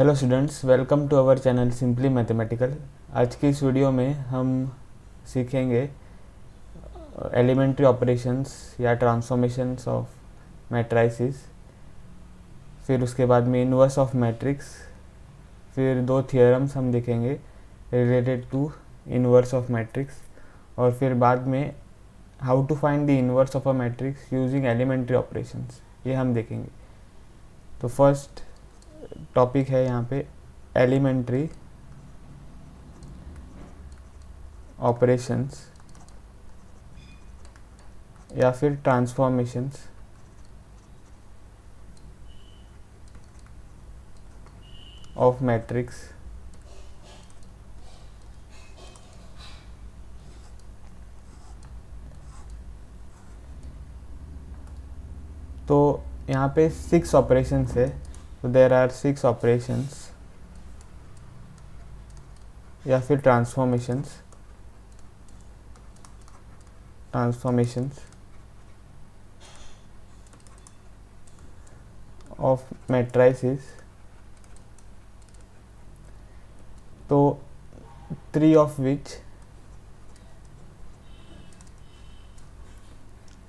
Hello students, welcome to our channel simply mathematical. आज की इस वीडियो में हम सीखेंगे एलिमेंट्री ऑपरेशंस या ट्रांसफॉर्मेशंस ऑफ मैट्राइसिस, फिर उसके बाद में इन्वर्स ऑफ मैट्रिक्स, फिर दो थियोरम्स हम देखेंगे related to inverse of matrix, और फिर बाद में how to find the inverse of a matrix using elementary operations, ये हम देखेंगे। तो फर्स्ट टॉपिक है यहाँ पे एलिमेंट्री ऑपरेशंस या फिर ट्रांसफॉर्मेशंस ऑफ मैट्रिक्स। तो यहाँ पे 6 ऑपरेशंस है, तो देर आर 6 ऑपरेशंस या फिर ट्रांसफॉर्मेशंस ऑफ मैट्राइसिस। तो 3 of which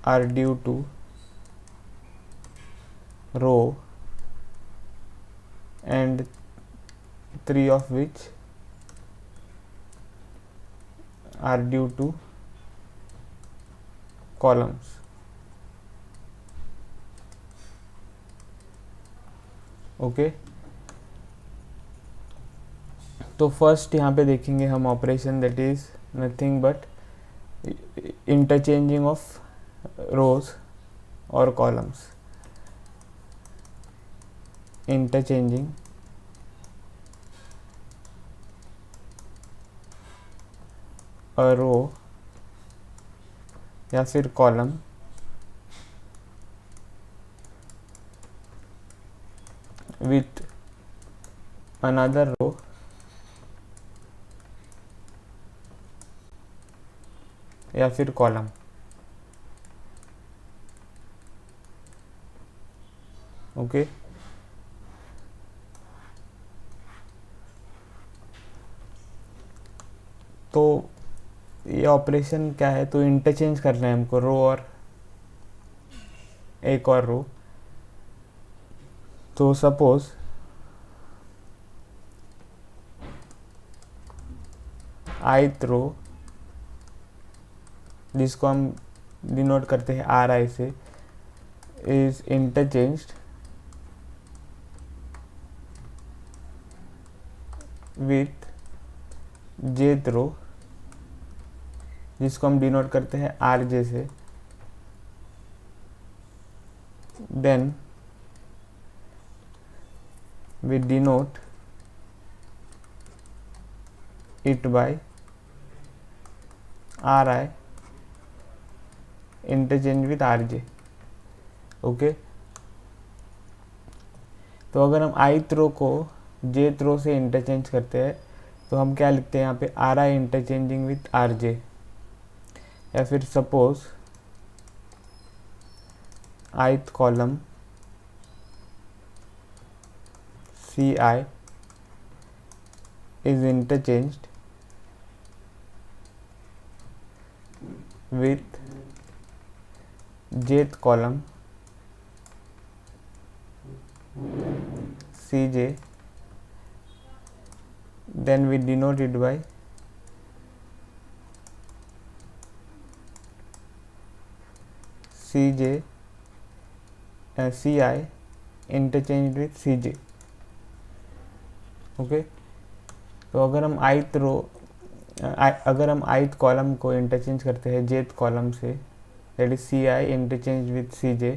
are due to row and 3 of which are due to columns. Okay, तो फर्स्ट यहाँ पे देखेंगे हम operation that is nothing but interchanging of rows और कॉलम्स। इंटरचेंजिंग अ रो या फिर कॉलम विथ अनदर रो या फिर कॉलम। ओके, तो ये ऑपरेशन क्या है, तो इंटरचेंज करना है हमको रो और एक और रो। तो सपोज ith रो, जिसको हम डिनोट करते हैं आर आई से, is interchanged with jth row, जिसको हम डिनोट करते हैं आर जे से। Then we denote it by ri interchange with rj। Okay, तो अगर हम ith रो को jth रो से इंटरचेंज करते हैं तो हम क्या लिखते हैं यहाँ पे ri इंटरचेंजिंग विथ rj। या फिर suppose ith column ci is interchanged with jth column cj, then we denote it by cj ci interchanged with cj। Okay, तो अगर हम ith रो अगर हम ith कॉलम को इंटरचेंज करते हैं jth कॉलम से, that is ci interchange with cj,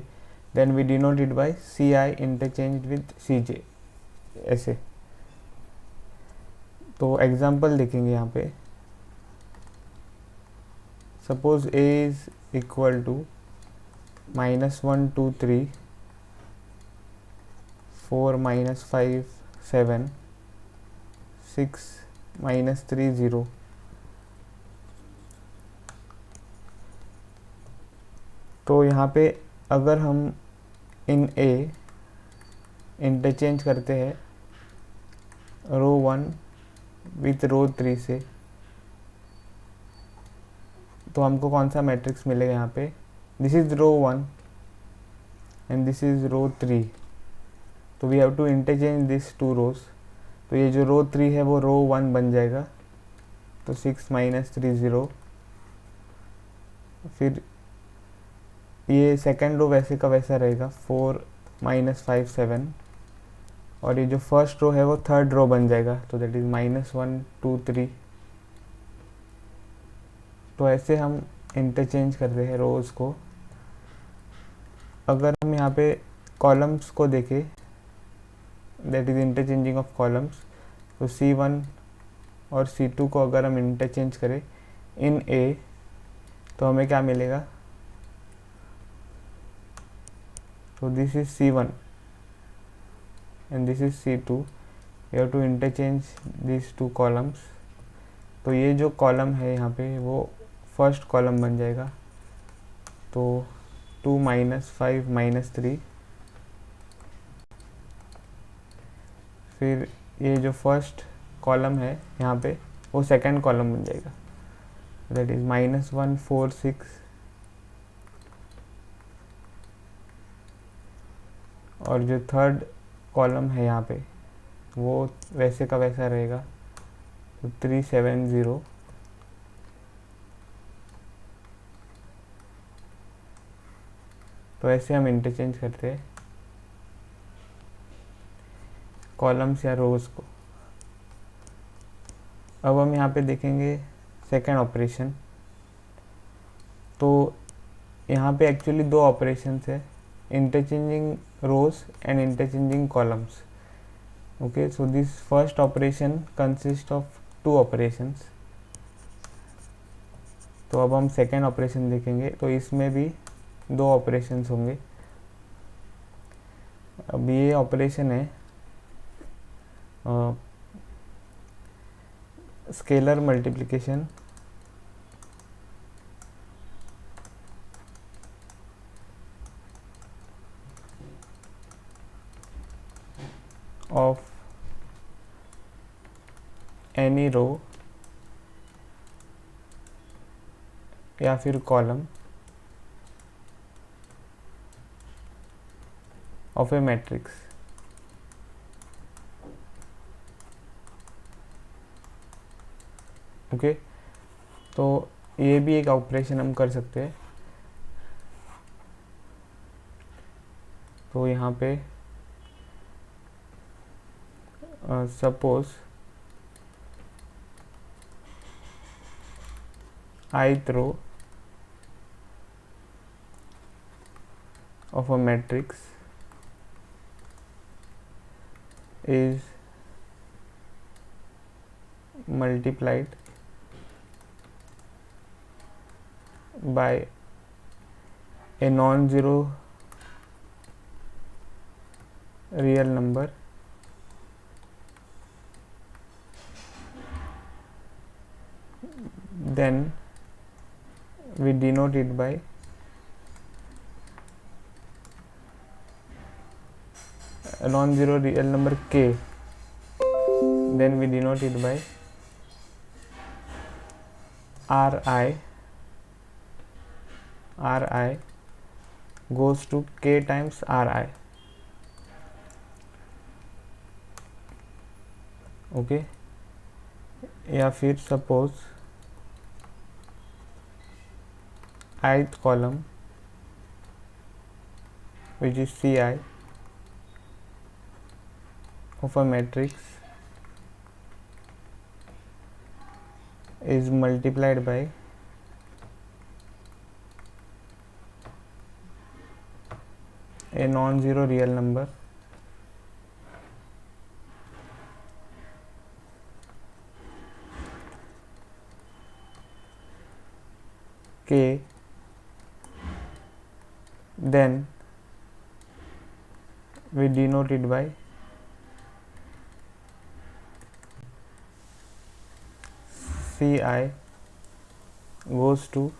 then we denote it by ci interchange with cj, ऐसे। तो एग्जांपल देखेंगे यहाँ पे। Suppose a is equal to -1 2 3 4 -5 7 6 -3 0। तो यहाँ पे अगर हम इन ए इंटरचेंज करते हैं रो 1 विथ रो 3 से, तो हमको कौन सा मैट्रिक्स मिलेगा यहाँ पे, this is row 1 and this is row 3, तो we have to interchange this two rows. तो ये जो रो 3 है वो रो 1 बन जाएगा, तो 6 माइनस 3 0। फिर ये सेकेंड रो वैसे का वैसा रहेगा, 4 माइनस 5 7, और ये जो फर्स्ट रो है वो थर्ड रो बन जाएगा, तो दैट इज -1 2 3। तो ऐसे हम इंटरचेंज करते हैं रोज़ को। अगर हम यहाँ पे कॉलम्स को देखें, that is interchanging of columns, तो C1 और C2 को अगर हम इंटरचेंज करें इन A, तो हमें क्या मिलेगा, तो this is C1 and this is C2, you have to interchange this two columns. तो ये जो कॉलम है यहाँ पे वो फर्स्ट कॉलम बन जाएगा, तो 2 माइनस 5 माइनस 3। फिर ये जो फर्स्ट कॉलम है यहाँ पे वो सेकंड कॉलम बन जाएगा, दैट इज -1 4 6, और जो थर्ड कॉलम है यहाँ पे वो वैसे का वैसा रहेगा, तो 3 7 0। तो ऐसे हम इंटरचेंज करते हैं कॉलम्स या रोज को। अब हम यहाँ पे देखेंगे सेकेंड ऑपरेशन। तो यहाँ पे एक्चुअली दो ऑपरेशंस है, interchanging rows and interchanging columns. Okay, so this first operation consist of 2 operations. तो अब हम सेकेंड ऑपरेशन देखेंगे, तो इसमें भी 2 ऑपरेशंस होंगे। अब ये ऑपरेशन है scalar multiplication of any row या फिर column of a matrix. Okay, तो ये भी एक ऑपरेशन हम कर सकते हैं। तो यहाँ पे suppose ith row of a matrix is multiplied by a non-zero real number then we denote it by a non-zero real number k, then we denote it by ri goes to k times ri. Okay, या फिर suppose ith column which is Ci of a matrix is multiplied by a non-zero real number k, then we denote it by Ci goes to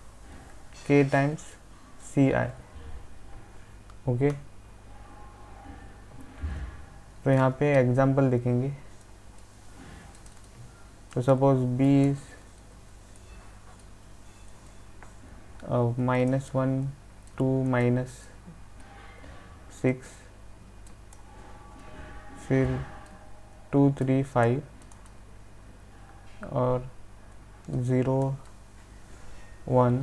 k times Ci. Okay, तो यहाँ पे example देखेंगे। तो suppose b is -1 2 -6, फिर 2 3 5 और 0 1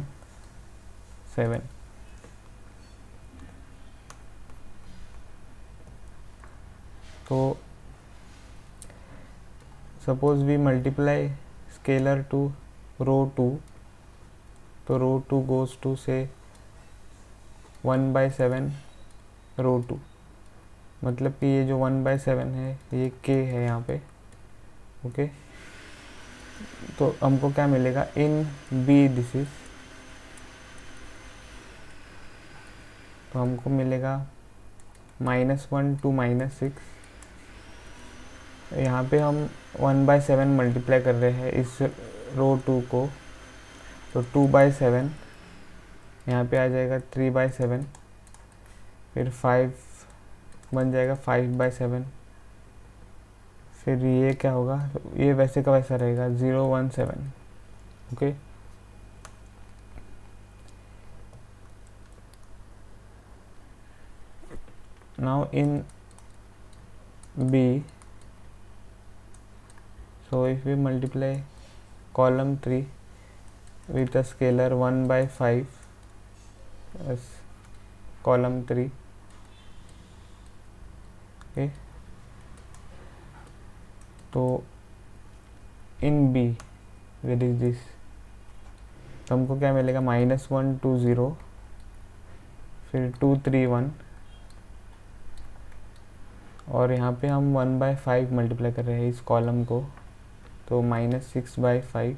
7। तो suppose we multiply scalar to row 2, तो रो 2 goes to से 1/7 रो 2, मतलब कि ये जो 1/7 है ये k है यहाँ पे। ओके, तो हमको क्या मिलेगा इन b दिस इज, तो हमको मिलेगा -1 to -6। यहाँ पे हम 1/7 मल्टीप्लाई कर रहे हैं इस रो 2 को, तो 2/7 यहाँ पे आ जाएगा 3/7, फिर 5 बन जाएगा 5/7, फिर ये क्या होगा, ये वैसे का वैसा रहेगा 0 1 7। Okay, now in b, so if we multiply column 3 with a scalar 1/5 as column 3, okay, तो in b where is this, तो हमको क्या मिलेगा -1 2 0, फिर 2 3 1, और यहाँ पे हम 1/5 मल्टीप्लाई कर रहे हैं इस कॉलम को, तो -6/5,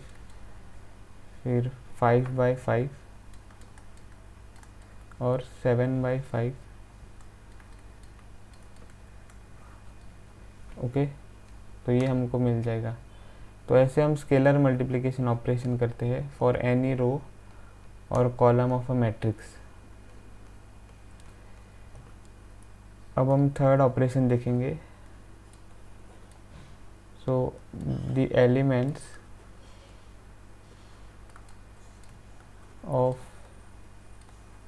फिर 5/5 और 7/5। ओके, तो ये हमको मिल जाएगा। तो ऐसे हम स्केलर मल्टीप्लिकेशन ऑपरेशन करते हैं फॉर एनी रो और कॉलम ऑफ अ मैट्रिक्स। अब हम थर्ड ऑपरेशन देखेंगे। So the elements of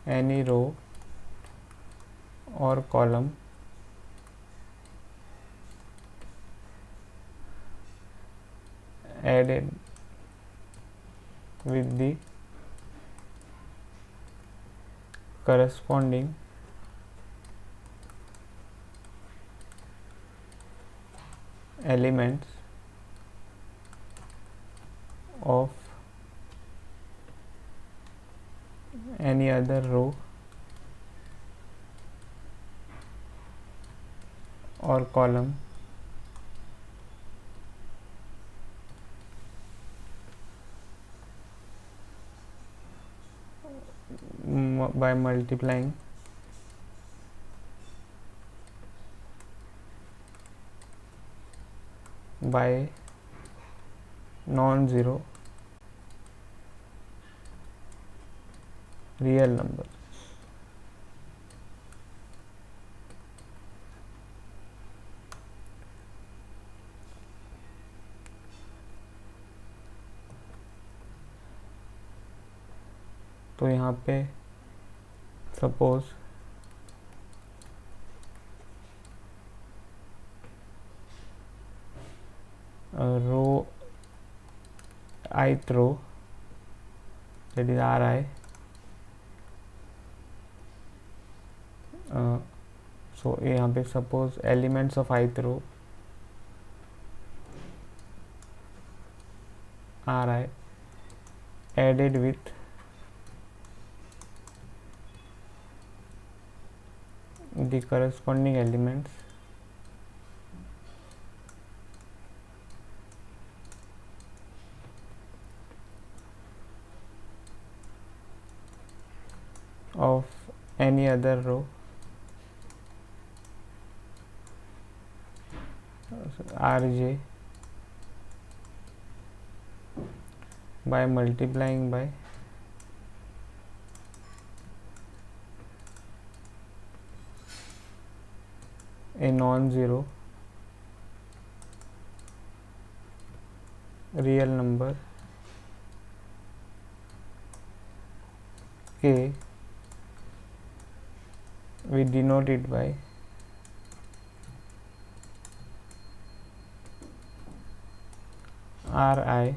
any row और column added with the corresponding elements of any other row or column by multiplying by non-zero real number। तो यहाँ पे suppose row ith row that is Ri, so यहाँ पे suppose elements of ith row Ri added with the corresponding elements of any other row Rj by multiplying by a non-zero real number k, we denote it by Ri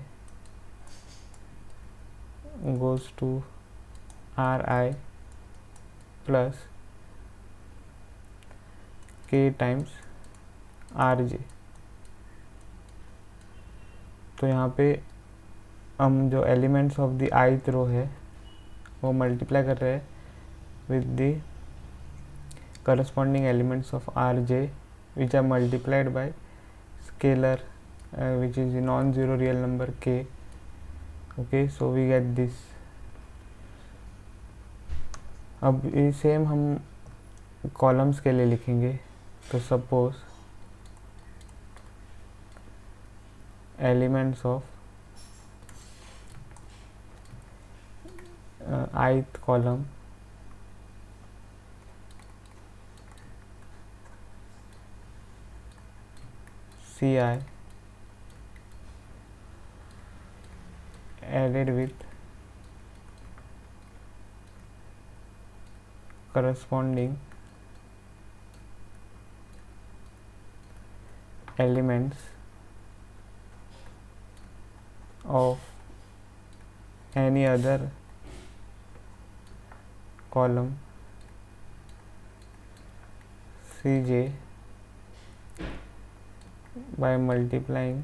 goes to Ri plus k times Rj। तो यहाँ पे हम जो elements of the ith रो है वो multiply कर रहे हैं with the corresponding elements of Rj which are multiplied by scalar which is a non-zero real number k। okay, so we get this। अब ये सेम हम कॉलम्स के लिए लिखेंगे। तो suppose elements of ith column Ci added with corresponding elements of any other column Cj by multiplying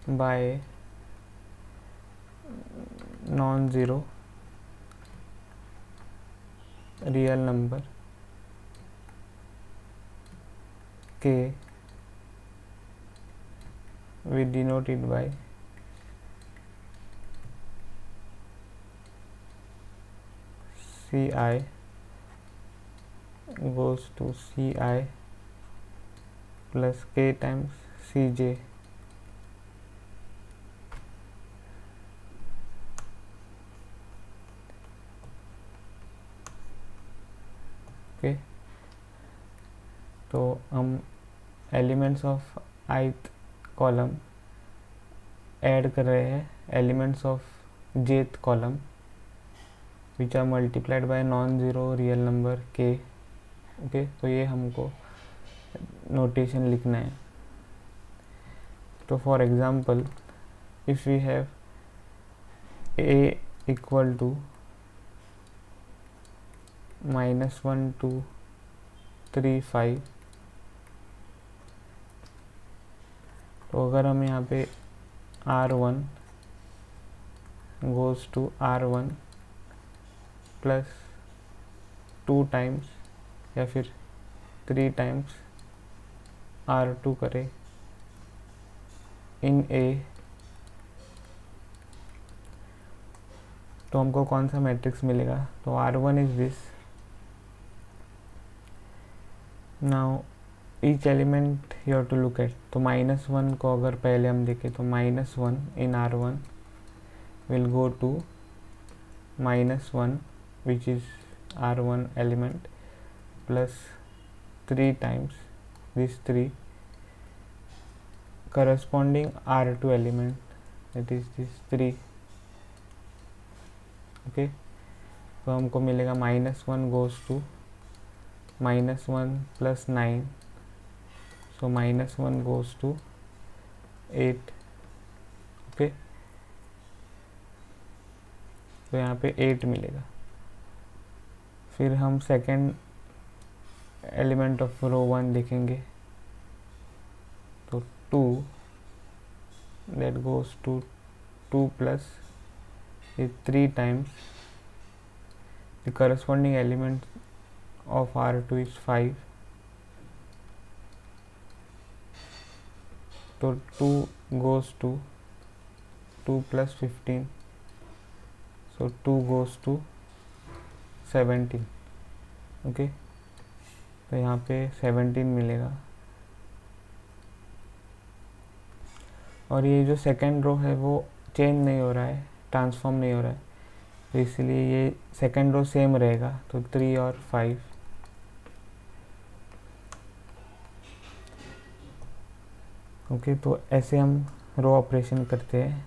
by non-zero real number k, we denote it by Ci goes to Ci plus k times Cj। Okay, तो हम elements of ith column add कर रहे हैं elements of jth column which are multiplied by non zero real number k। Okay, तो ये हमको notation लिखना है। तो for example if we have a equal to -1 2 3 5, तो अगर हम यहाँ पे R1 goes to R1 plus 2 times या फिर 3 टाइम्स R2 करें इन A, तो हमको कौन सा मैट्रिक्स मिलेगा? तो R1 is this. Now each element you have to look at. तो -1 को अगर पहले हम देखें तो -1 in R1 will go to -1 which is R1 element plus 3 times this 3 corresponding R2 element, that is this 3। Okay, तो हमको मिलेगा -1 goes to -1 plus 9, so -1 goes to 8। Okay, तो यहाँ पे 8 मिलेगा। फिर हम सेकेंड एलिमेंट ऑफ रो 1 देखेंगे तो 2 that goes to 2 plus is 3 times the corresponding element of R2 is 5, तो 2 goes to 2 plus 15, so 2 goes to 17। Okay, तो यहाँ पे 17 मिलेगा। और ये जो सेकेंड रो है वो चेंज नहीं हो रहा है, ट्रांसफॉर्म नहीं हो रहा है, तो इसलिए ये सेकेंड रो सेम रहेगा। तो 3 और 5, ओके, तो ऐसे हम रो ऑपरेशन करते हैं।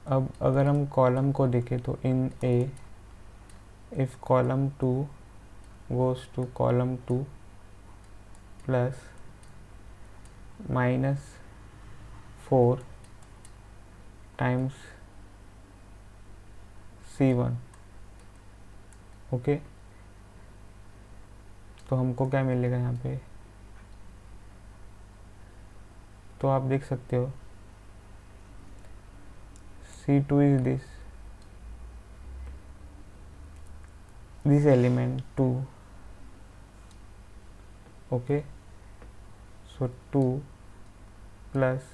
अब अगर हम कॉलम को देखें तो in A, if column 2 goes to column 2 plus -4 times C1, okay, तो हमको क्या मिलेगा यहाँ पे, तो आप देख सकते हो C2 is this element 2, okay, so 2 plus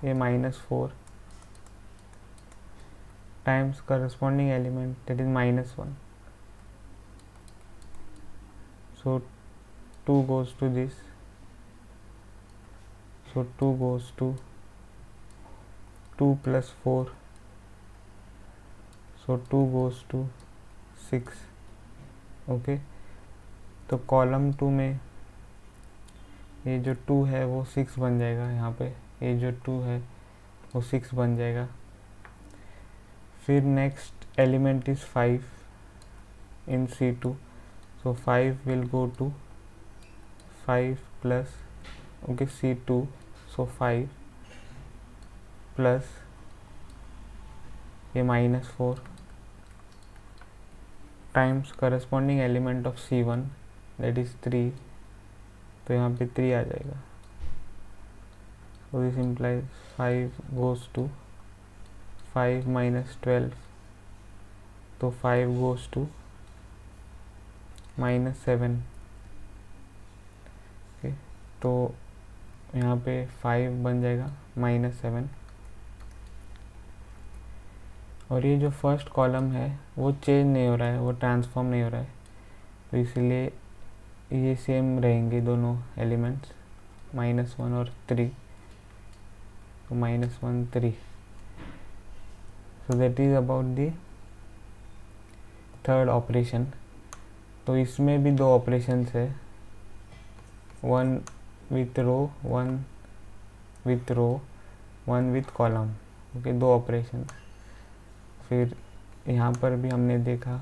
ये -4 times corresponding element, that is -1. So 2 goes to this, so 2 goes to 2 plus 4, so 2 goes to 6, okay. तो कॉलम 2 में ये जो 2 है वो 6 बन जाएगा, यहाँ पे ये जो 2 है वो 6 बन जाएगा। फिर next element is 5 in C2, so 5 will go to 5 plus, okay, C2, so 5 plus ये -4 times corresponding element of C1, that is 3, तो यहाँ पे 3 आ जाएगा। so this implies 5 goes to 5 minus 12, तो 5 goes to -7, ओके, तो यहाँ पे 5 बन जाएगा -7। और ये जो फर्स्ट कॉलम है वो चेंज नहीं हो रहा है, वो ट्रांसफॉर्म नहीं हो रहा है, तो इसलिए ये सेम रहेंगे दोनों एलिमेंट्स, -1 और 3, तो -1 3। So that is about the third operation. तो इसमें भी 2 ऑपरेशंस है, 1 with row, 1 with row, 1 with column, okay, 2 operation. फिर यहाँ पर भी हमने देखा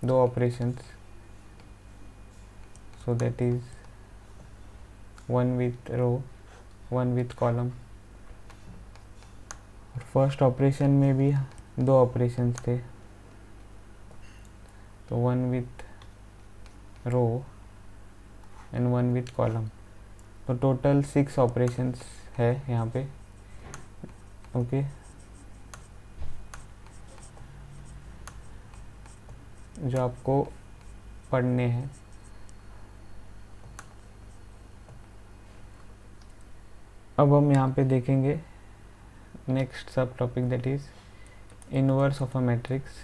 2 operations, so that is 1 with row, 1 with column. First operation में भी 2 ऑपरेशंस थे, तो 1 with row and 1 with column, तो टोटल 6 ऑपरेशंस है यहाँ पे, ओके। जो आपको पढ़ने हैं। अब हम यहाँ पे देखेंगे next sub topic, that is inverse of a matrix.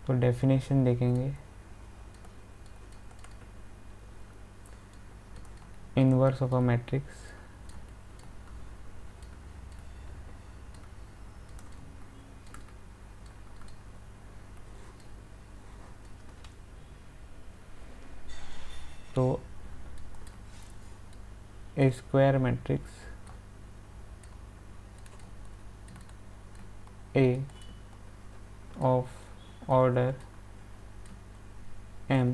तो डेफिनेशन देखेंगे, इनवर्स ऑफ अ मैट्रिक्स तो A square matrix A of order m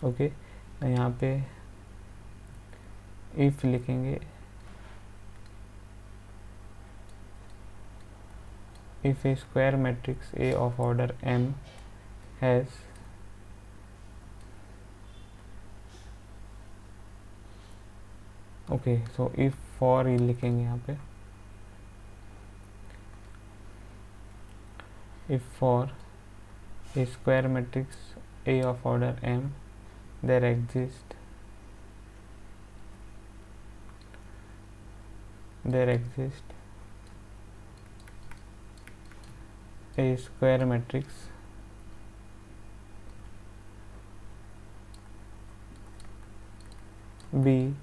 okay, यहाँ पे इफ लिखेंगे, if a square matrix A of order m has okay, so if for he लिखेंगे यहाँ पे, if for a square matrix A of order m there exists a square matrix be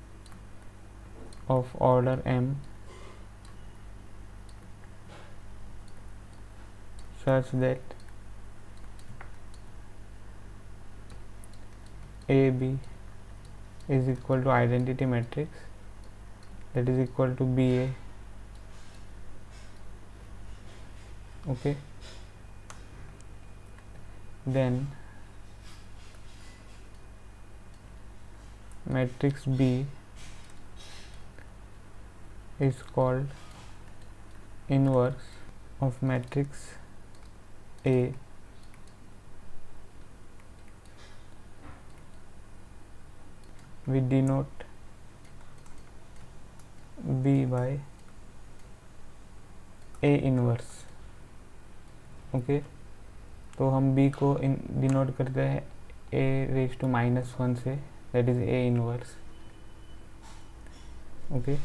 of order m such that AB is equal to identity matrix, that is equal to BA. Okay, then matrix B is called inverse of matrix A. We denote B by A inverse. Okay, तो हम B को denote करते हैं A⁻⁻1 से, that is A inverse. Okay,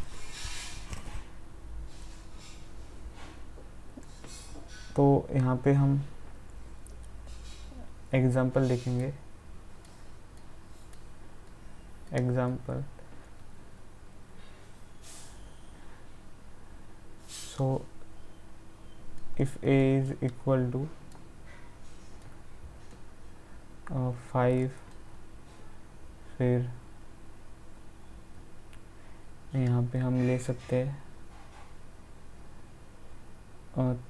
तो यहाँ पे हम एग्जाम्पल देखेंगे. Example, so if A is equal to 5, फिर यहाँ पे हम ले सकते हैं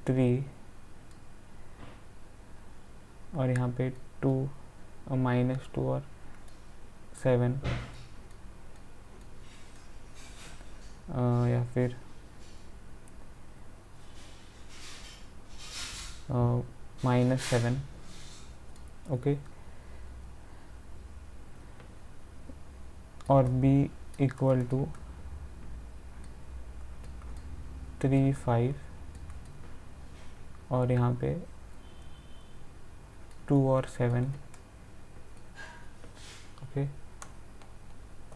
3, और यहाँ पे 2, -2 और 7, या फिर -7. ओके, और B इक्वल टू 3, 5, और यहाँ पे 2 और 7. ओके,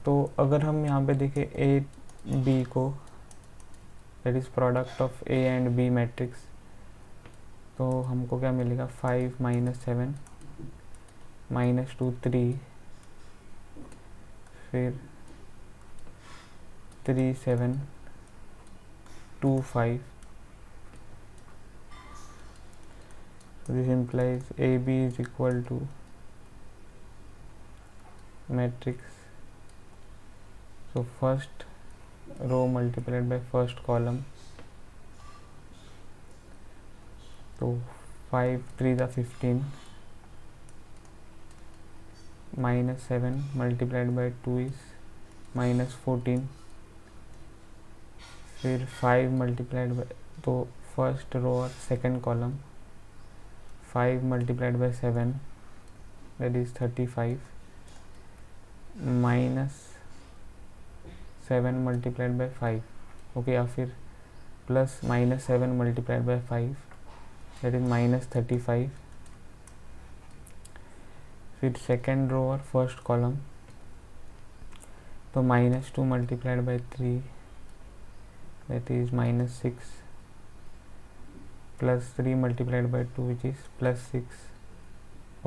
तो अगर हम यहाँ पे देखें A B को, that is product of A and B matrix, तो हमको क्या मिलेगा? 5 -7 -2 3, फिर 3 7 2 5. So this implies AB is equal to matrix, so first row multiplied by first column. So 5 3 are 15, -7 multiplied by 2 is -14, फिर 5 मल्टीप्लाइड बाय, तो first row और second column 5 multiplied by 7, that is 35, -7 multiplied by 5. Okay, या फिर plus -7 multiplied by 5, that is -35. फिर second row और first column, तो -2 multiplied by 3, that is -6, plus 3 multiplied by 2 which is +6.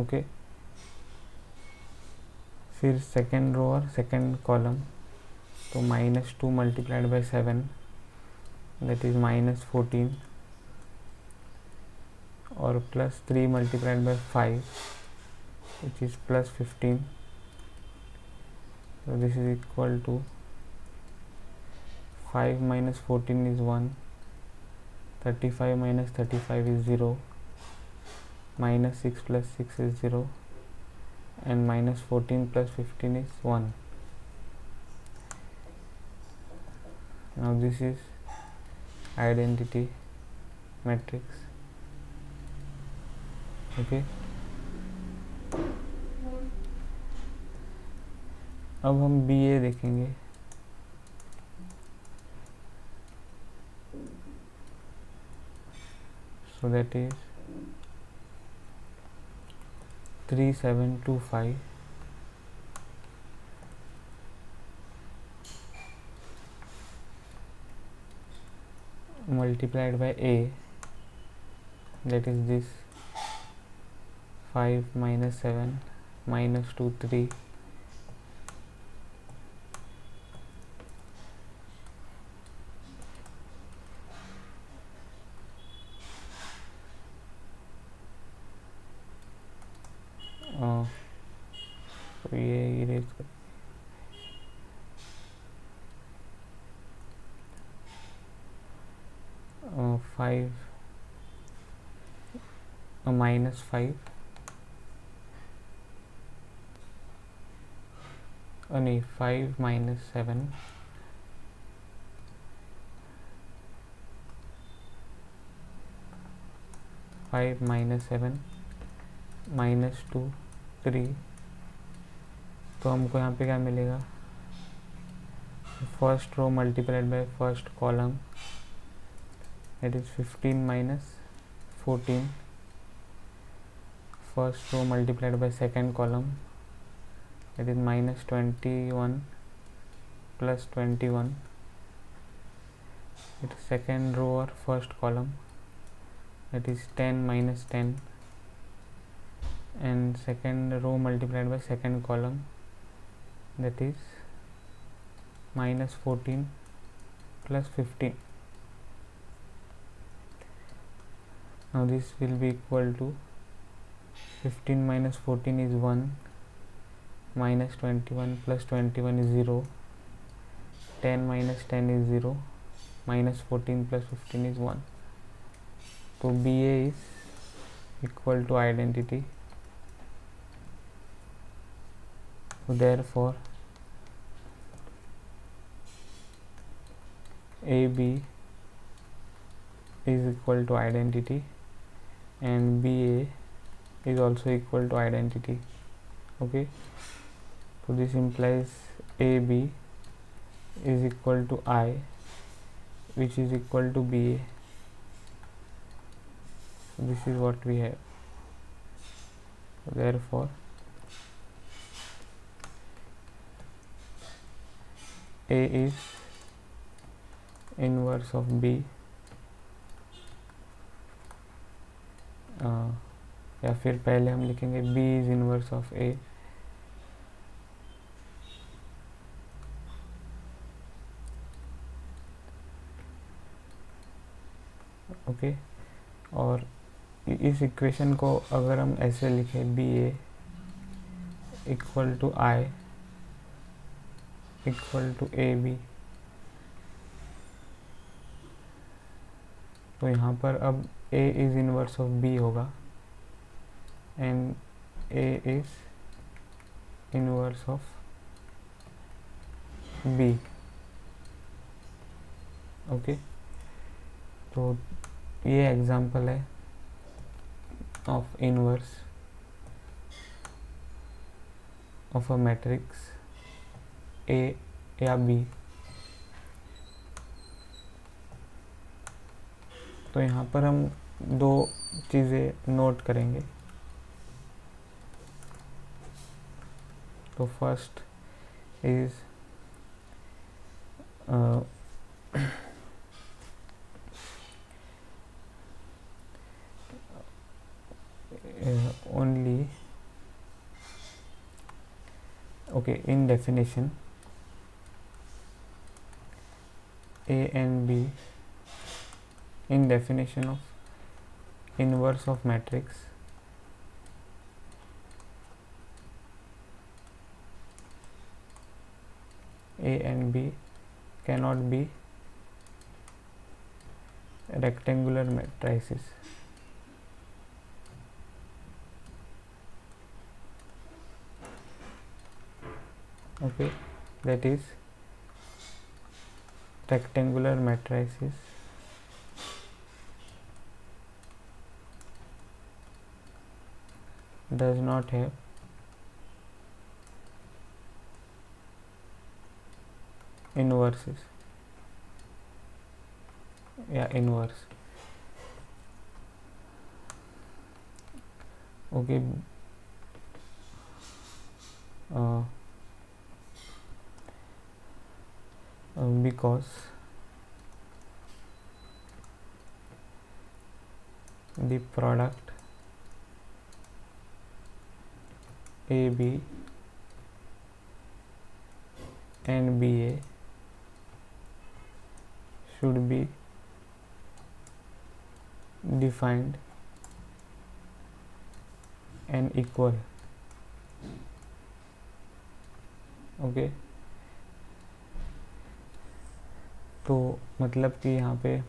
Okay, फिर second row और second column, तो -2 multiplied by 7, that is -14, और +3 multiplied by 5 which is +15. So this is equal to 5 minus 14 is 1, 35 minus 35 is 0, -6 plus 6 is 0, and -14 plus 15 is 1. Now this is identity matrix. Okay, अब हम BA देखेंगे. So that is 3 7 2 5, multiplied by A, that is this 5 -7 -2 3, 5 minus 5 नहीं 5 minus 7 5 minus 7 minus 2 3 तो हमको यहाँ पे क्या मिलेगा first row multiplied by first column that is 15 minus 14 first row multiplied by second column that is minus 21 plus 21 it is second row or first column that is 10 minus 10 and second row multiplied by second column that is minus 14 plus 15. Now this will be equal to 15 minus 14 is 1 minus 21 plus 21 is 0 10 minus 10 is 0 minus 14 plus 15 is 1. So BA is equal to identity. So therefore AB is equal to identity and BA is also equal to identity. Okay, so this implies AB is equal to I, which is equal to BA. So this is what we have. Therefore A is inverse of B या फिर पहले हम लिखेंगे B is inverse of A. Okay और इस equation को अगर हम ऐसे लिखें BA equal to I equal to AB तो यहाँ पर अब A is inverse of B होगा and A is inverse of B. Okay तो ये एग्जांपल है of inverse of a matrix A या B. तो यहाँ पर हम दो चीज़ें नोट करेंगे. तो first is only okay in definition A and B in definition of inverse of matrix A and B cannot be rectangular matrices. Okay, that is rectangular matrices does not have inverses या inverse. Okay, because the product AB and BA should be defined and equal. Okay तो मतलब कि यहाँ पे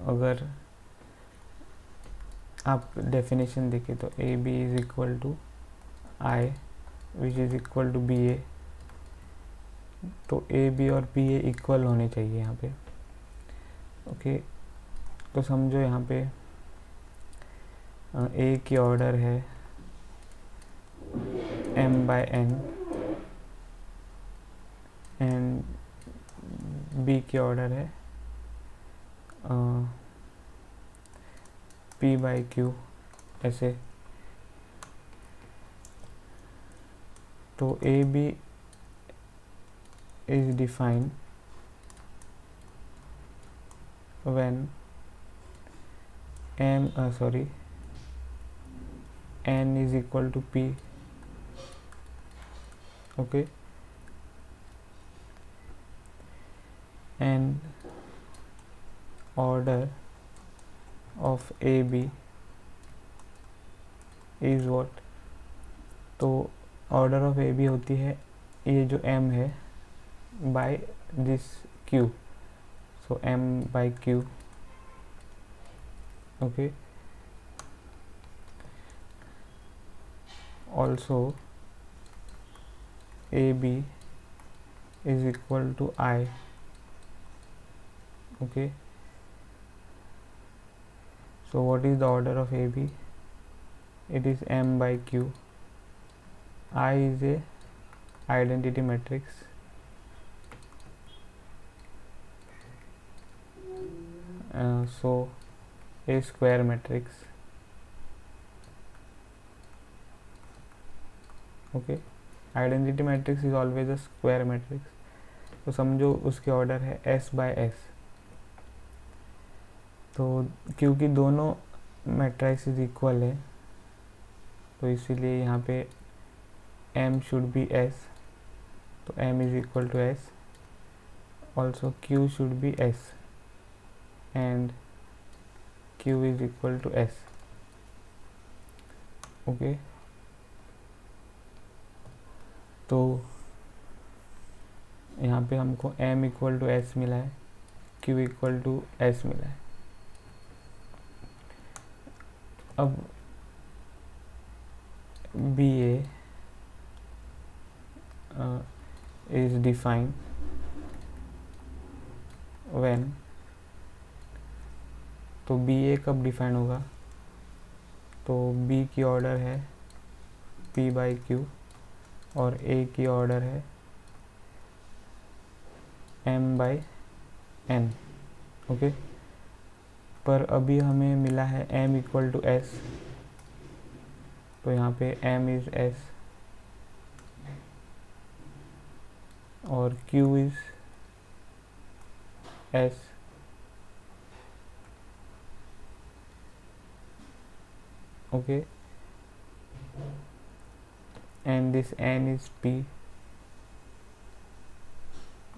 अगर आप definition देखें तो A B is equal to I which is equal to B A, तो ए बी और बी ए इक्वल होने चाहिए यहाँ पे। ओके, तो समझो यहाँ पे ए की ऑर्डर है m by n and B की ऑर्डर है p बाई क्यू, ऐसे। तो A B is defined when n is equal to p, okay, and order of AB is what, तो ऑर्डर ऑफ AB होती है ये जो m है by this q, so m by q, okay. Also AB is equal to I, okay. So what is the order of AB? It is m by q. I is a identity matrix, so a square matrix, okay. Identity matrix is always a square matrix, तो समझो उसके order है s bye s। तो क्योंकि दोनों matrix equal है तो इसीलिए यहाँ पे m शुड बी s, तो m is equal to s, also q should be s and q is equal to s, okay. तो यहाँ पे हमको m इक्वल टू s मिला है, q इक्वल टू s मिला है। अब B A is defined when, तो बी ए कब डिफाइन होगा, तो b की ऑर्डर है p बाई क्यू और a की ऑर्डर है m बाई n, ओके। पर अभी हमें मिला है m इक्वल टू s, तो यहाँ पे m इज s और q is s, okay, and this n is p,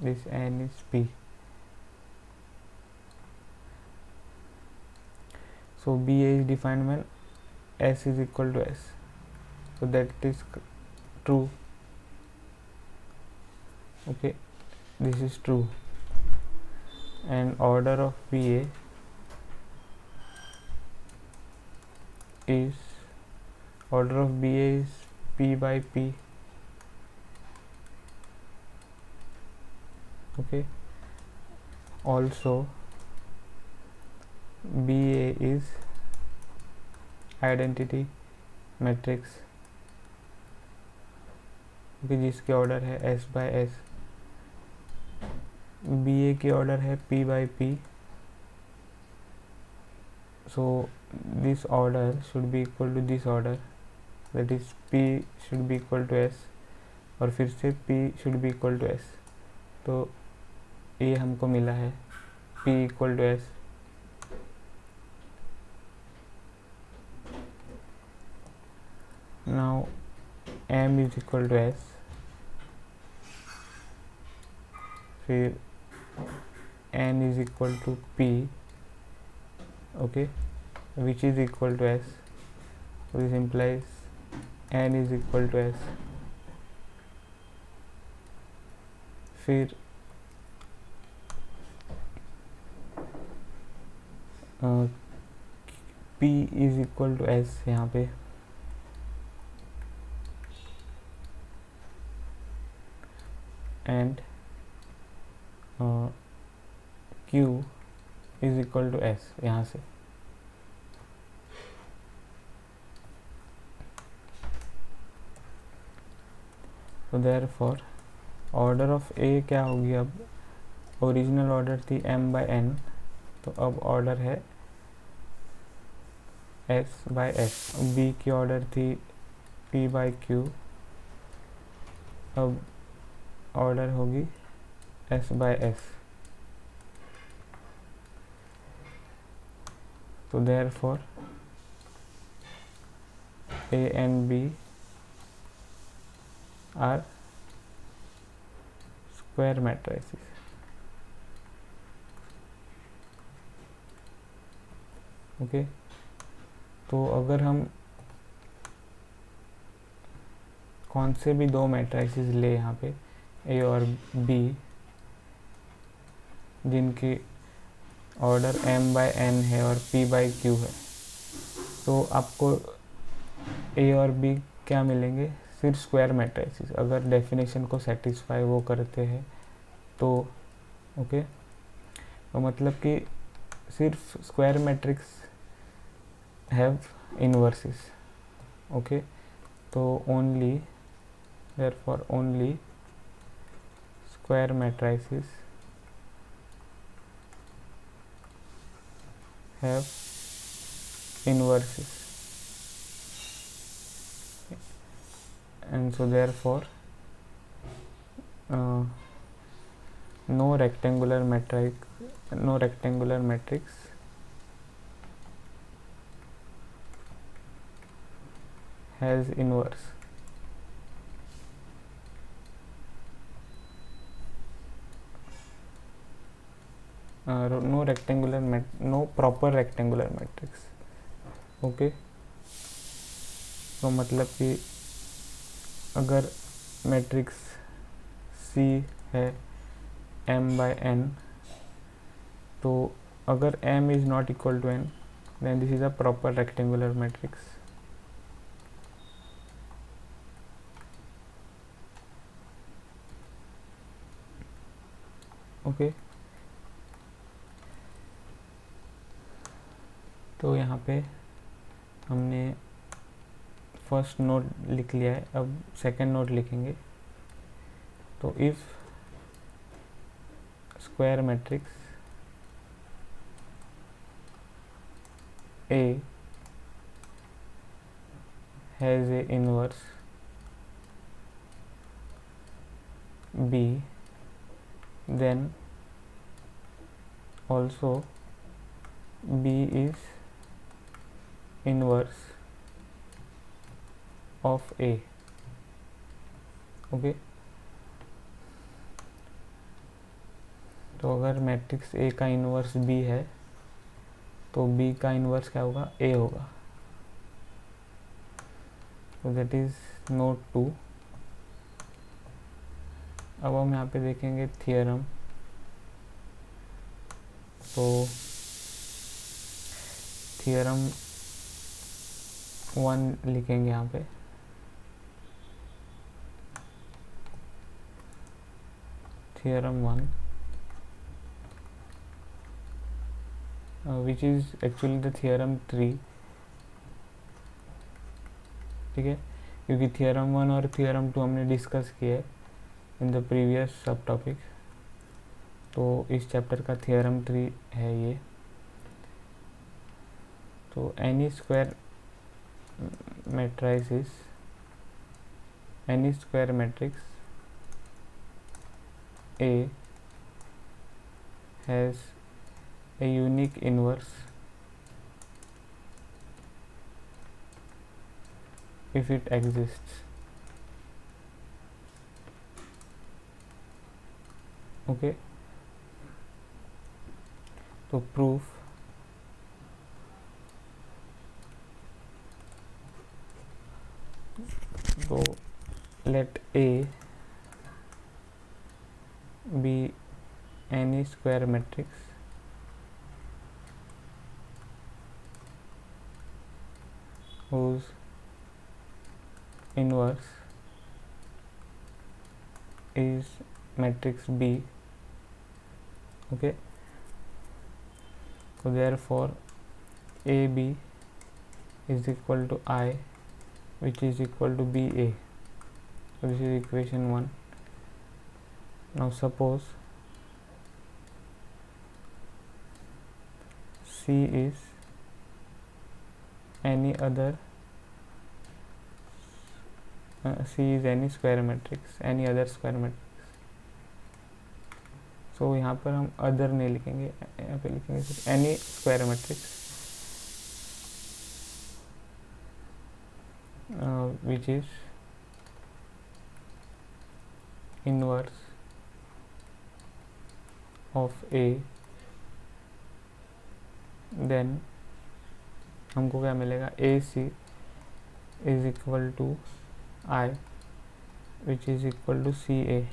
this n is p. So BA is defined when s is equal to s, so that is true, okay, this is true, and order of BA is p by p, okay. Also BA is identity matrix, okay, जिसके order है s by s। BA की order है p by p, so this order should be equal to this order, that is p should be equal to s और फिर से p should be equal to s, तो ये हमको मिला है p equal to s। Now m is equal to s, फिर n is equal to p, okay, which is equal to s, so this implies n is equal to s। फिर P is equal to S यहाँ पे, and Q is equal to S यहाँ से। तो therefore order of A क्या होगी, अब original order थी m/n, तो अब ऑर्डर है s/s। B की ऑर्डर थी p/q, अब ऑर्डर होगी s/s। तो therefore A and B are square matrices. Okay, तो अगर हम कौन से भी दो मैट्रिसेस ले यहाँ पे A और B, जिनकी ऑर्डर m/n है और p/q है, तो आपको A और B क्या मिलेंगे, सिर्फ स्क्वायर मैट्रिसेस, अगर डेफिनेशन को सेटिस्फाई वो करते हैं तो। ओके, तो मतलब कि सिर्फ square matrix have inverses. Okay, तो only, therefore only square matrices have inverses, and so therefore no rectangular matrix has inverse। no proper rectangular matrix। Okay, तो मतलब कि अगर मैट्रिक्स C है m/n, तो अगर m is not equal to n, then this is a proper rectangular matrix। Okay, तो यहाँ पे हमने फर्स्ट नोट लिख लिया है, अब सेकंड नोट लिखेंगे। तो if square matrix A has a inverse B, then also B is inverse of A। Okay, तो अगर मैट्रिक्स A का इन्वर्स B है, तो B का इन्वर्स क्या होगा, A होगा। तो दैट इज नोट 2। अब हम यहाँ पे देखेंगे थियरम। तो थियरम 1 लिखेंगे यहाँ पे। Theorem 1 which is actually the theorem 3, ठीक है, क्योंकि थियरम 1 और थियरम 2 हमने डिस्कस किया है इन द प्रीवियस सब टॉपिक। तो इस चैप्टर का थियरम 3 है ये। तो N E square matrix A has a unique inverse if it exists। Okay, तो प्रूफ, तो let A be any square matrix whose inverse is matrix B. Okay, so therefore AB is equal to I, which is equal to BA. So this is equation 1. Now suppose C is any other C is any square matrix, any other square matrix. So यहाँ पर हम other नहीं लिखेंगे, यहाँ पे लिखेंगे सिर्फ N E square matrix which is inverse of A, then हमको क्या मिलेगा, AC is equal to I, which is equal to CA.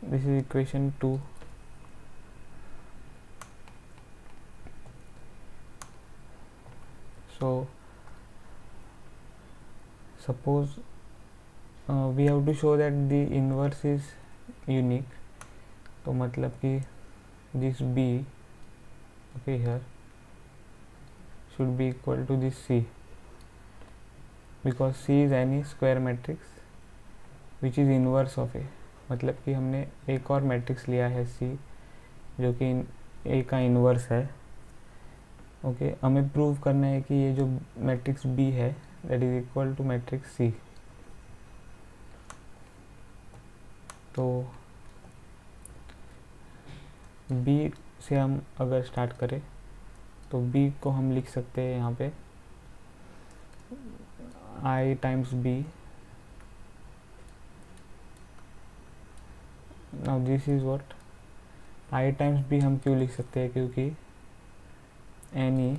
This is equation 2. So suppose we have to show that the inverse is unique. तो मतलब कि this B, okay, here should be equal to this C, because C is any square matrix which is inverse of A. मतलब कि हमने एक और matrix लिया है C जो कि A का इन्वर्स है. ओके, हमें प्रूव करना है कि ये जो मैट्रिक्स B है that is equal to matrix C. तो B से हम अगर स्टार्ट करें तो B को हम लिख सकते हैं यहाँ पे I times B. Now this is what I times B हम क्यों लिख सकते हैं, क्योंकि N E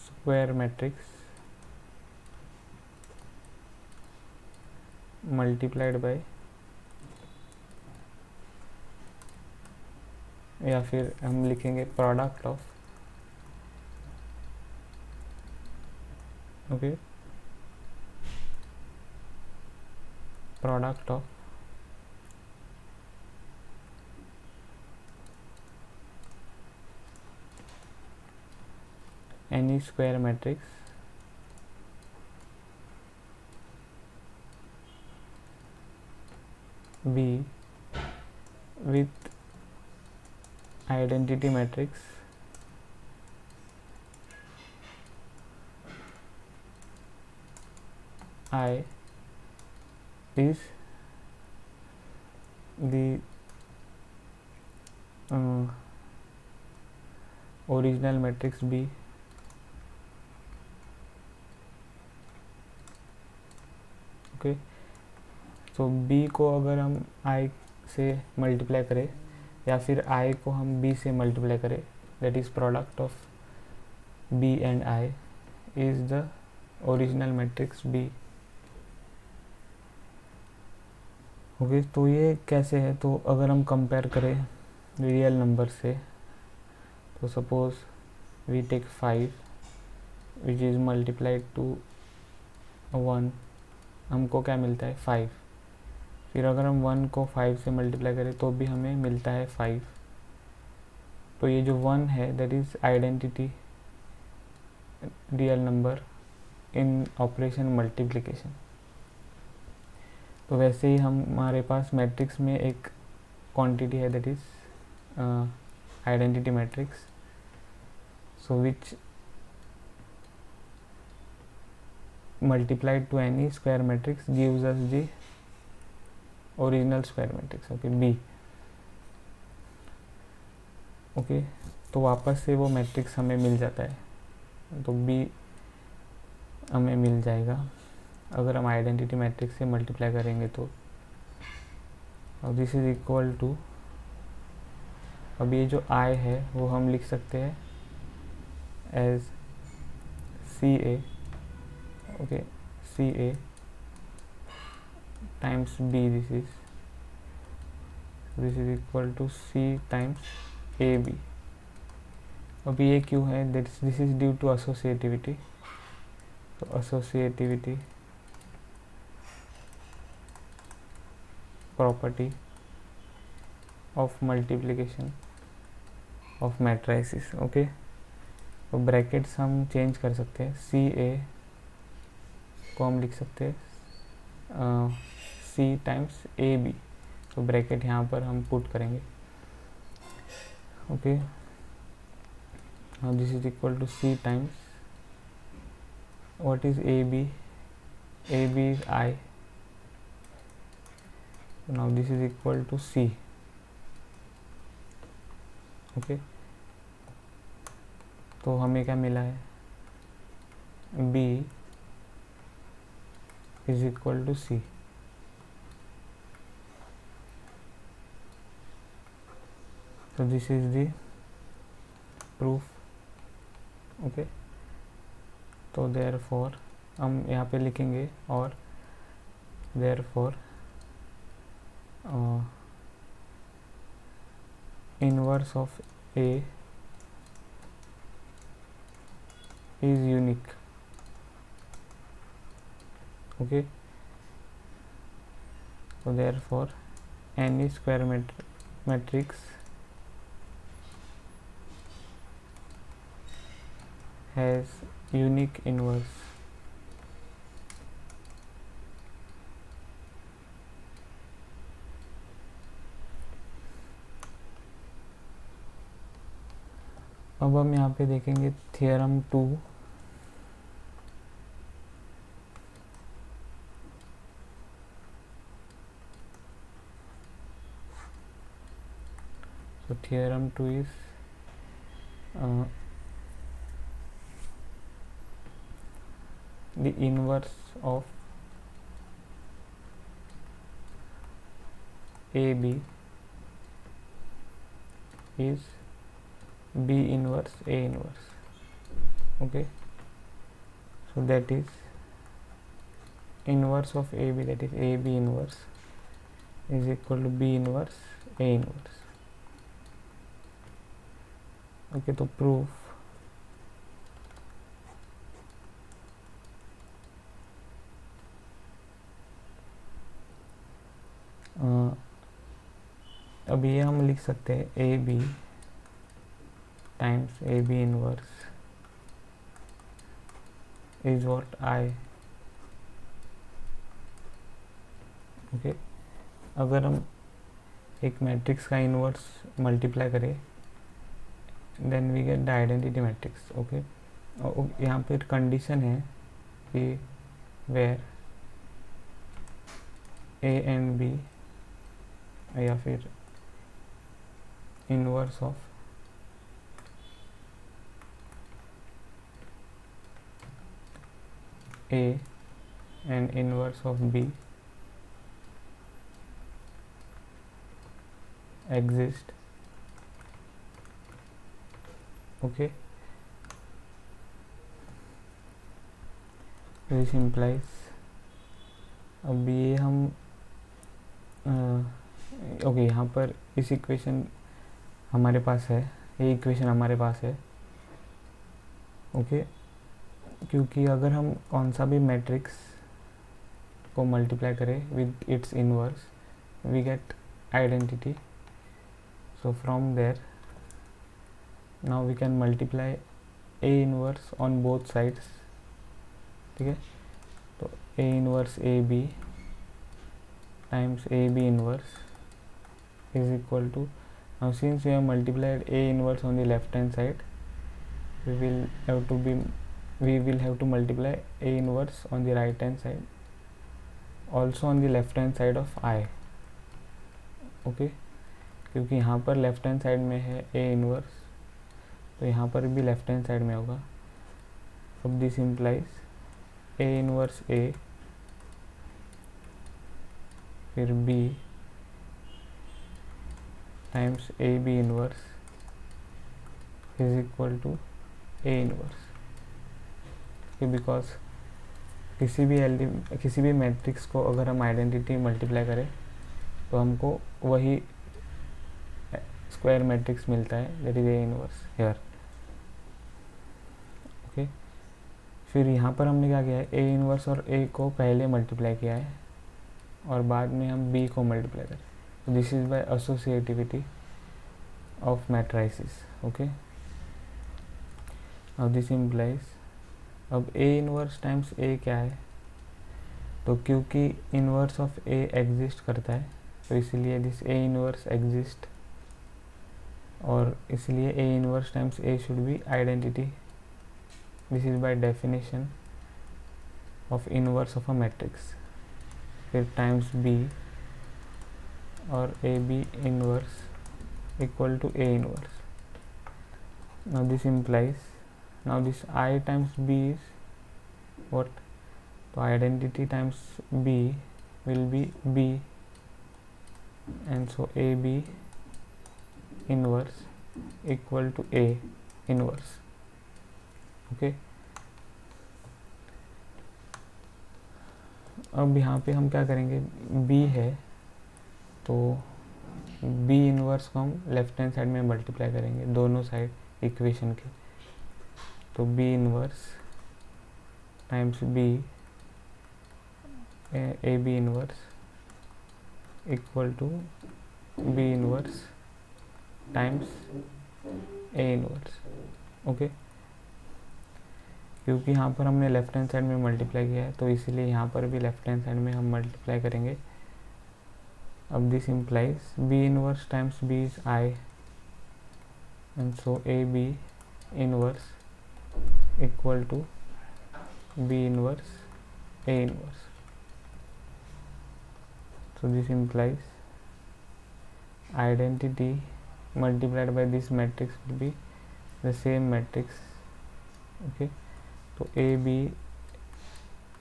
square matrix multiplied by, या फिर हम लिखेंगे product of, okay, product of any square matrix B with identity matrix I is the original matrix B. Okay, तो B को अगर हम I से मल्टीप्लाई करें या फिर I को हम B से मल्टीप्लाई करें, that is product of B and I is the original matrix B. Okay, तो ये कैसे है, तो अगर हम कंपेयर करें रियल नंबर से, तो suppose we take 5 which is multiplied to 1, हमको क्या मिलता है 5. फिर अगर हम 1 को 5 से मल्टीप्लाई करें तो भी हमें मिलता है 5. तो ये जो 1 है that is identity real number in operation multiplication. तो वैसे ही हमारे पास मैट्रिक्स में एक क्वांटिटी है that is identity matrix, so which multiplied to any square matrix gives us the original square matrix, okay, B. Okay, तो वापस से वो मैट्रिक्स हमें मिल जाता है, तो B हमें मिल जाएगा अगर हम आइडेंटिटी मैट्रिक्स से मल्टीप्लाई करेंगे तो. और दिस इज इक्वल टू, अब ये जो I है वो हम लिख सकते हैं as CA, okay, CA times B, this is equal to C times AB. अब ये क्यों है, this is due to associativity. तो associativity property of multiplication of matrices. Okay, तो ब्रैकेट्स हम चेंज कर सकते हैं. सी ए को हम लिख सकते हैं सी टाइम्स ए बी. तो ब्रैकेट यहाँ पर हम पुट करेंगे. Okay, now this is equal to C times what is AB. AB is I. Now this is equal to C. Okay, तो हमें क्या मिला है, B is equal to C. So this is the proof. Okay, तो therefore हम यहाँ पे लिखेंगे और therefore inverse of A is unique. Okay, so therefore any square matrix has unique inverse. अब हम यहाँ पे देखेंगे theorem 2. So theorem 2 is the inverse of AB is B inverse A inverse. Okay, so that is inverse of AB, that is AB inverse is equal to B inverse A inverse. Okay, तो proof अब ये हम लिख सकते हैं A B times A B inverse is what I. Okay, अगर हम एक मैट्रिक्स का इनवर्स मल्टीप्लाई करें then we get the identity matrix. Okay, यहाँ पर कंडीशन है कि वेयर ए एंड बी या फिर inverse of A and inverse of B exist. Okay, this implies अब ये हम ओके यहाँ पर इस इक्वेशन हमारे पास है, ये इक्वेशन हमारे पास है. ओके, क्योंकि अगर हम कौन सा भी मैट्रिक्स को मल्टीप्लाई करें with its inverse we get identity. So from there now we can multiply A inverse on both sides. ठीक है, तो A inverse A B times A B inverse is equal to, now since we have multiplied A inverse on the left hand side we will have to multiply A inverse on the right hand side also on the left hand side of I. Okay, क्योंकि यहाँ पर left hand side में है A inverse तो यहाँ पर भी left hand side में होगा. अब this implies A inverse A फिर B times A B inverse is equal to A inverse. Because किसी भी मैट्रिक्स को अगर हम आइडेंटिटी मल्टीप्लाई करें तो हमको वही स्क्वायर मैट्रिक्स मिलता है, that is A inverse here. फिर यहाँ पर हमने क्या किया है, ए इनवर्स और ए को पहले मल्टीप्लाई किया है और बाद में हम बी को मल्टीप्लाई करें. तो this is bye associativity of matrices. Okay, now this implies, अब ए इनवर्स टाइम्स ए क्या है, तो क्योंकि इनवर्स ऑफ ए एग्जिस्ट करता है तो इसलिए दिस ए इनवर्स एग्जिस्ट, और इसलिए A inverse times A should be identity. This is by definition of inverse of a matrix. फिर टाइम्स बी और A B inverse equal to A inverse. Now this implies, now this I times B is what? So identity times B will be B, and so AB inverse equal to A inverse. Okay, अब यहाँ पे हम क्या करेंगे, B है तो B inverse को हम लेफ्ट हैंड साइड में मल्टीप्लाई करेंगे दोनों साइड इक्वेशन के. तो B inverse times B A B inverse equal to B inverse times A inverse. Okay, क्योंकि यहाँ पर हमने लेफ्ट हैंड साइड में मल्टीप्लाई किया है तो इसीलिए यहाँ पर भी लेफ्ट हैंड साइड में हम मल्टीप्लाई करेंगे. अब this implies B inverse times B is I, and so AB inverse equal to B inverse A inverse. So this implies identity multiplied by this matrix will be the same matrix. Okay, so AB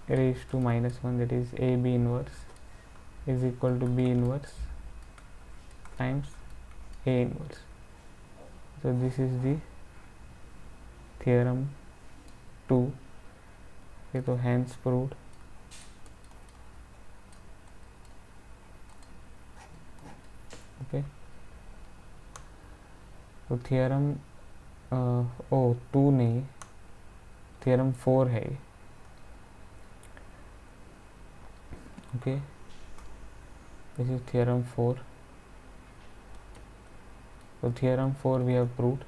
raised to -1, that is AB inverse is equal to B inverse times A inverse. So this is the theorem 2. Okay, so hence proved. Okay, तो theorem 2 नहीं, theorem 4 है ये. Okay, this is theorem 4. तो theorem 4 we have proved.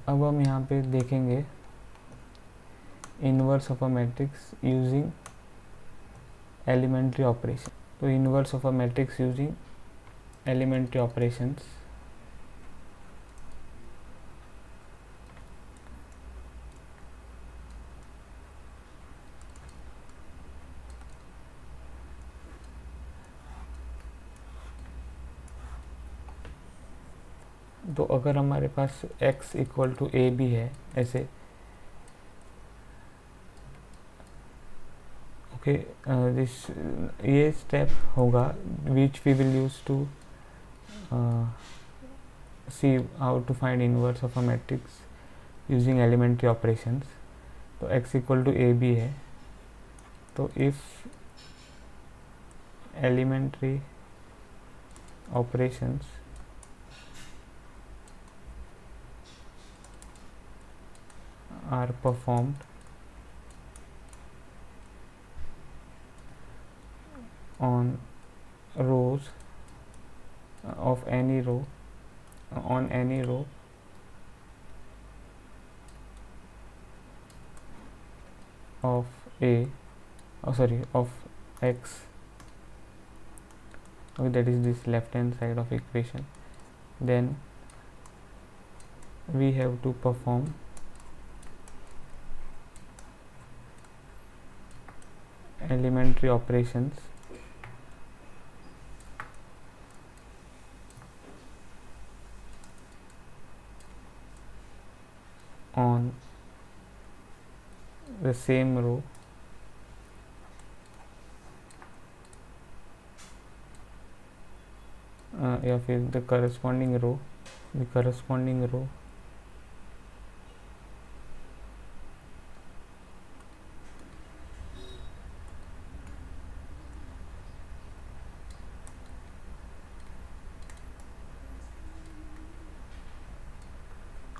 अब हम यहाँ पे देखेंगे inverse of a matrix using elementary operation. तो inverse of a matrix using elementary operations. तो अगर हमारे पास x equal to A B है ऐसे, ओके, ये स्टेप होगा which we will use to see how to find inverse of a matrix using elementary operations. तो x equal to A B है, तो if elementary operations are performed on rows of any row on any row of a of x. Okay, that is this left hand side of equation. Then we have to perform elementary operations on the same row या फिर the corresponding row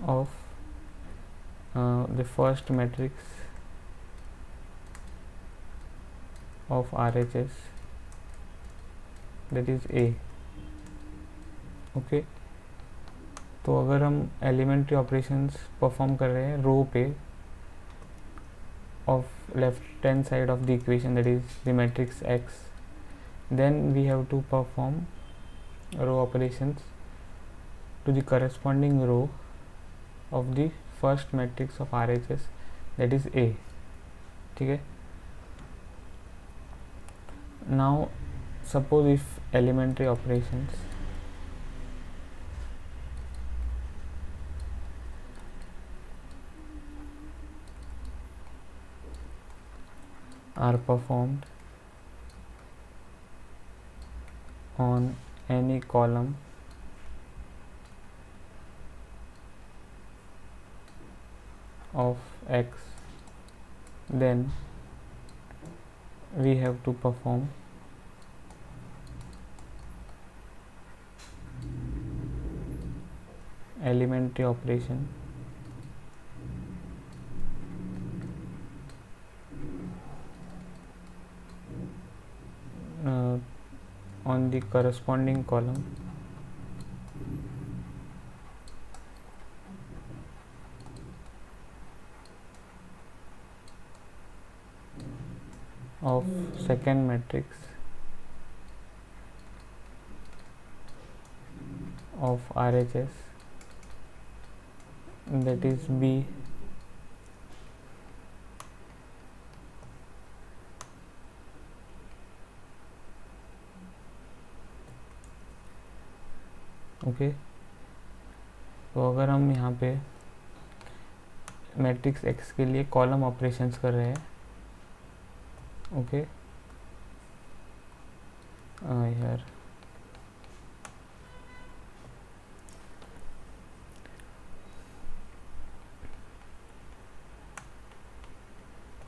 of the first matrix of RHS, that is A. Okay तो अगर हम elementary operations perform कर रहे हैं रो पे of left hand side of the equation, that is the matrix X, then we have to perform row operations to the corresponding row of the first matrix of RHS, that is A. ठीक है. Now suppose if elementary operations are performed on any column of X, then we have to perform elementary operation on the corresponding column of second matrix of RHS, that is B, okay. तो अगर हम यहाँ पे matrix X के लिए column operations कर रहे हैं, ओके, यार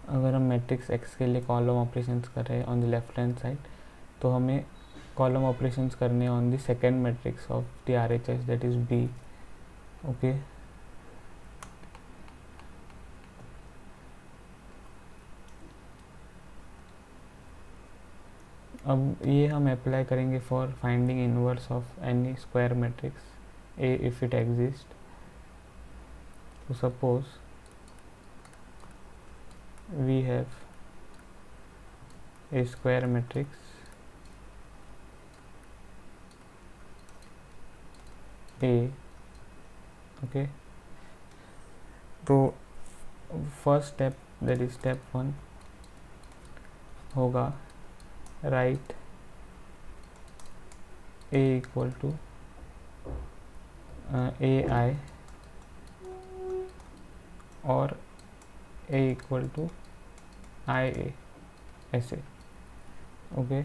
अगर हम मैट्रिक्स X के लिए कॉलम ऑपरेशंस कर रहे हैं on the left hand side, तो हमें कॉलम ऑपरेशंस करने on the second matrix of the RHS, that is B. Okay. अब ये हम अप्लाई करेंगे for finding inverse of N E square matrix A if it exists. So suppose we have a square matrix A, okay. तो first step, that is step 1 होगा write A equal to AI और A equal to IA, ऐसे. Okay.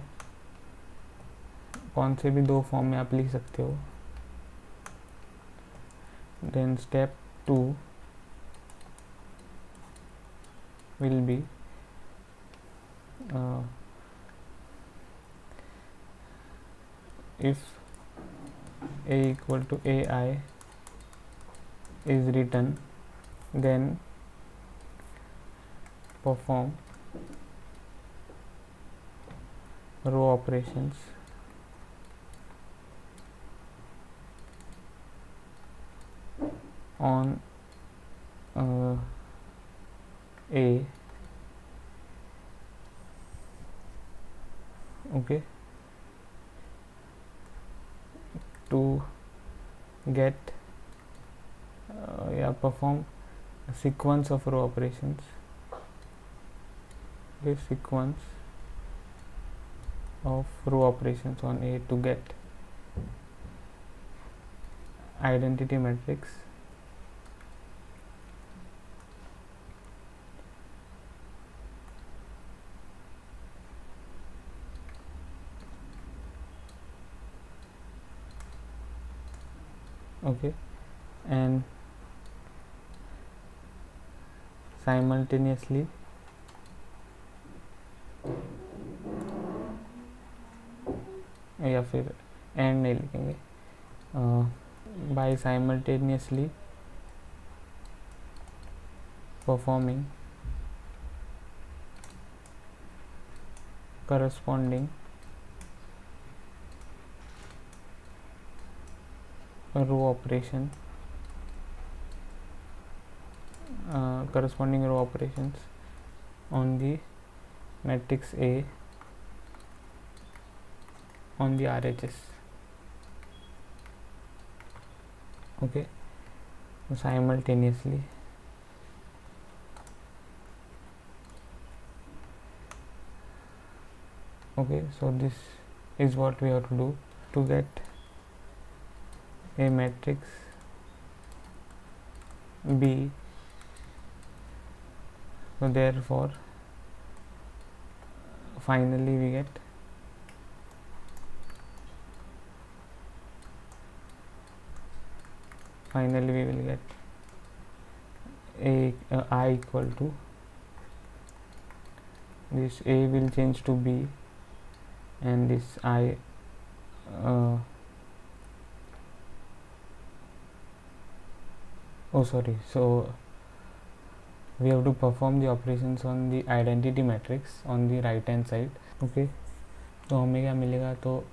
कौन से भी दो form में आप लिख सकते हो. Then step 2 will be if A equal to AI is written, then perform row operations on A, okay, to get perform a sequence of row operations, okay, sequence of row operations on A to get identity matrix okay, and simultaneously या फिर and नहीं लिखेंगे, by simultaneously performing corresponding row operation corresponding row operations on the matrix A on the RHS. Okay, so simultaneously okay, so this is what we have to do to get a matrix B. So therefore finally we will get I equal to this A will change to B, and this I so we have to perform the operations on the identity matrix on the right hand side. Okay, तो हमें क्या मिलेगा, तो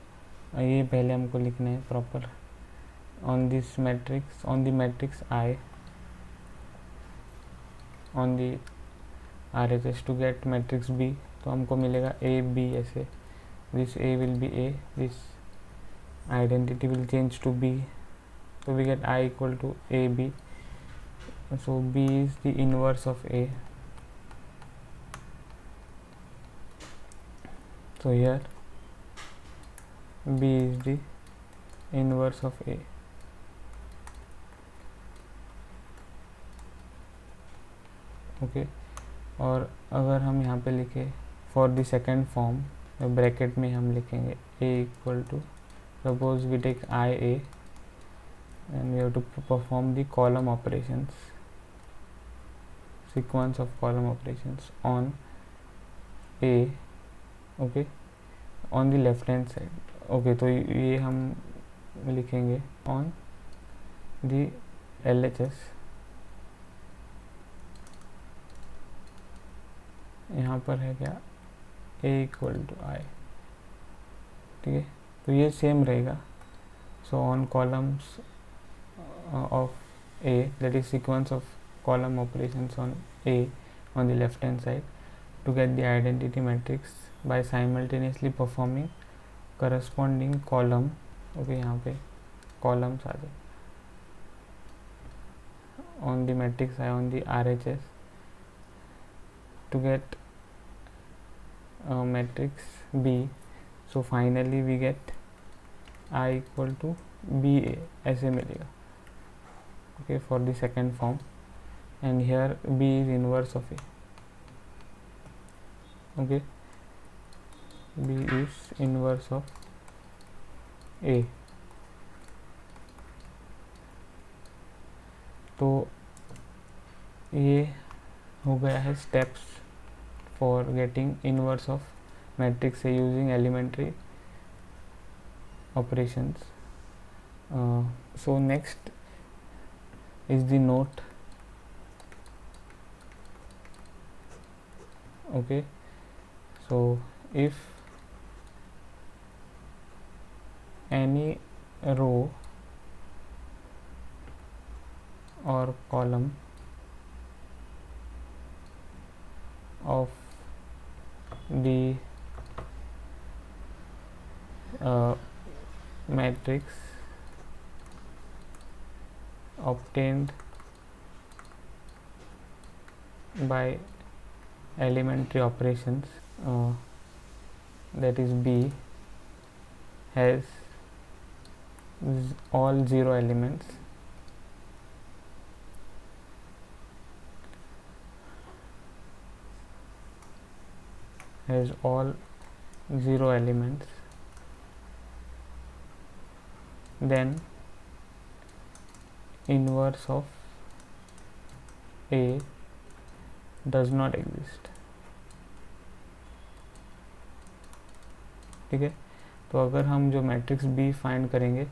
ये पहले हमको लिखना है proper on this matrix, on the matrix I on the RHS to get matrix B. तो हमको मिलेगा A B ऐसे, this A will be A, this identity will change to B, so we get I equal to AB. So B is the inverse of A. So here B is the inverse of A. Okay और अगर हम यहाँ पे लिखे for the second form, bracket में हम लिखेंगे A equal to, suppose we take I A and we have to perform the column operations, sequence of column operations on A, okay, on the left hand side. okay, तो ये हम लिखेंगे on the LHS. यहाँ पर है क्या, A equal to I, ठीक है, तो ये सेम रहेगा. So on columns of A, that is sequence of column operations on A on the left hand side to get the identity matrix by simultaneously performing corresponding column. okay, यहाँ पे columns आ जाए on the matrix I on the RHS to get matrix B. so finally we get I equal to BA ऐसे मिलेगा. okay, for the second form, and here B is inverse of A. okay, B is inverse of A. तो ये हो गया है steps for getting inverse of matrix A using elementary operations. So next is the note. okay, so if any row or column of the matrix obtained by elementary operations, that is B, has all zero elements, then inverse of A does not exist. ठीक है, तो अगर हम जो matrix B find करेंगे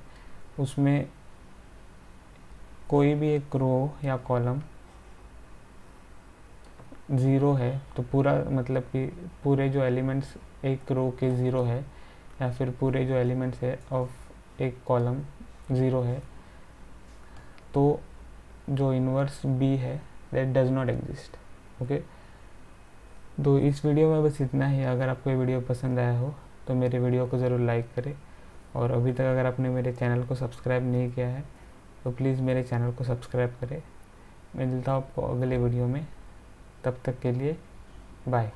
उसमें कोई भी एक रो या कॉलम ज़ीरो है तो पूरा मतलब कि पूरे जो एलिमेंट्स एक रो के ज़ीरो है, या फिर पूरे जो एलिमेंट्स है ऑफ एक कॉलम ज़ीरो है, तो जो इन्वर्स बी है that does not exist. Okay, तो इस वीडियो में बस इतना ही। अगर आपको ये वीडियो पसंद आया हो तो मेरे वीडियो को ज़रूर लाइक करें, और अभी तक अगर आपने मेरे चैनल को सब्सक्राइब नहीं किया है तो प्लीज़ मेरे चैनल को सब्सक्राइब करें। मैं मिलता हूँ आपको अगले वीडियो में, तब तक के लिए बाय।